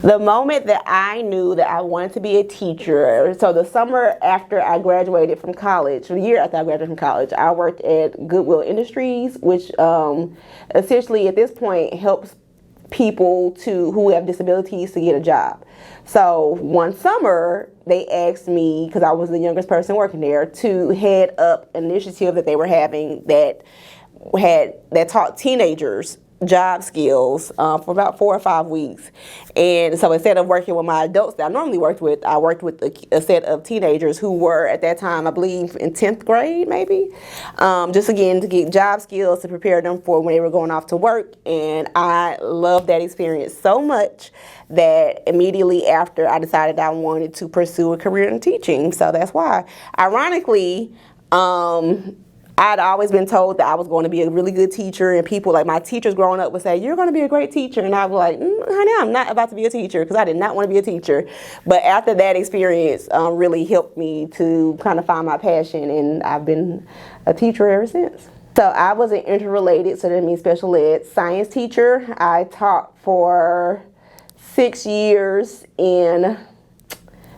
The moment that I knew that I wanted to be a teacher, so the summer after I graduated from college, the year after I graduated from college, I worked at Goodwill Industries, which essentially at this point helps people who have disabilities to get a job. So one summer they asked me, because I was the youngest person working there, to head up an initiative that they were having that taught teenagers job skills for about 4 or 5 weeks. And so instead of working with my adults that I normally worked with, I worked with a set of teenagers who were at that time, I believe, in 10th grade maybe, just again to get job skills to prepare them for when they were going off to work. And I loved that experience so much that immediately after I decided I wanted to pursue a career in teaching. So that's why. Ironically, I'd always been told that I was going to be a really good teacher, and people, like my teachers growing up, would say, "You're going to be a great teacher," and I was like, "Honey, I'm not about to be a teacher," because I did not want to be a teacher. But after that experience really helped me to kind of find my passion, and I've been a teacher ever since. So I was an interrelated, so that means special ed science teacher. I taught for 6 years in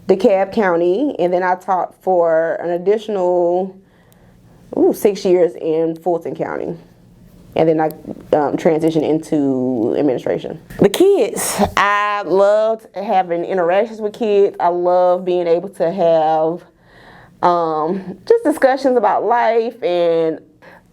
DeKalb County, and then I taught for an additional 6 years in Fulton County, and then I transitioned into administration. The kids, I loved having interactions with kids. I love being able to have just discussions about life and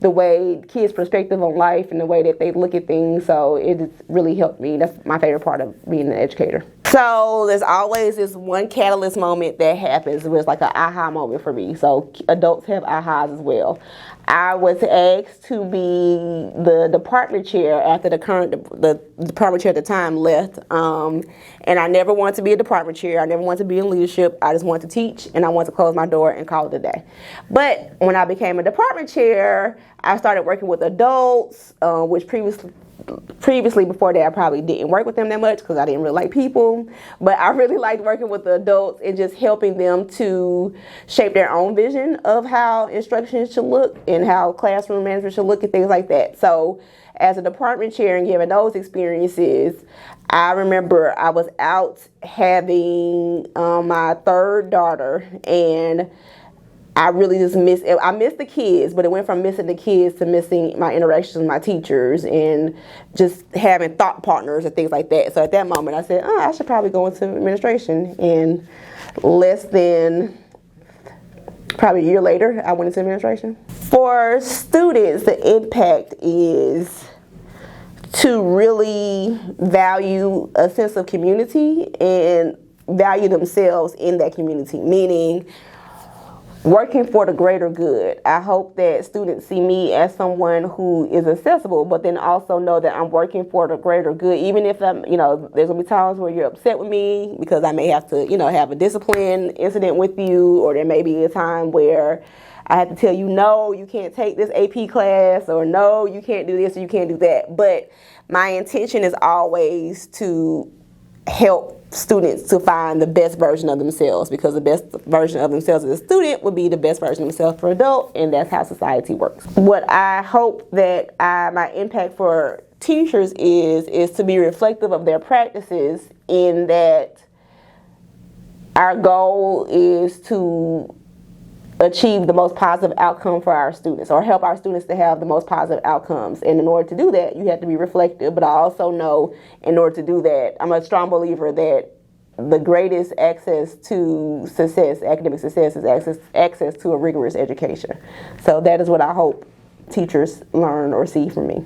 the way kids' perspective on life and the way that they look at things. So it really helped me. That's my favorite part of being an educator. So there's always this one catalyst moment that happens. It was like an aha moment for me. So adults have ahas as well. I was asked to be the department chair after the department chair at the time left. And I never wanted to be a department chair. I never wanted to be in leadership. I just wanted to teach, and I wanted to close my door and call it a day. But when I became a department chair, I started working with adults, which previously before that I probably didn't work with them that much because I didn't really like people. But I really liked working with the adults and just helping them to shape their own vision of how instruction should look and how classroom management should look and things like that. So as a department chair and given those experiences, I remember I was out having my third daughter, and I really just missed the kids, but it went from missing the kids to missing my interactions with my teachers and just having thought partners and things like that. So at that moment I said, I should probably go into administration. And less than probably a year later, I went into administration. For students, the impact is to really value a sense of community and value themselves in that community, meaning working for the greater good. I hope that students see me as someone who is accessible, but then also know that I'm working for the greater good. Even if there's gonna be times where you're upset with me because I may have to, have a discipline incident with you, or there may be a time where I have to tell you, no, you can't take this AP class, or no, you can't do this or you can't do that. But my intention is always to help students to find the best version of themselves, because the best version of themselves as a student would be the best version of themselves for an adult, and that's how society works. What I hope that my impact for teachers is to be reflective of their practices, in that our goal is to achieve the most positive outcome for our students, or help our students to have the most positive outcomes. And in order to do that, you have to be reflective. But I also know in order to do that, I'm a strong believer that the greatest access to success, academic success, is access to a rigorous education. So that is what I hope teachers learn or see from me.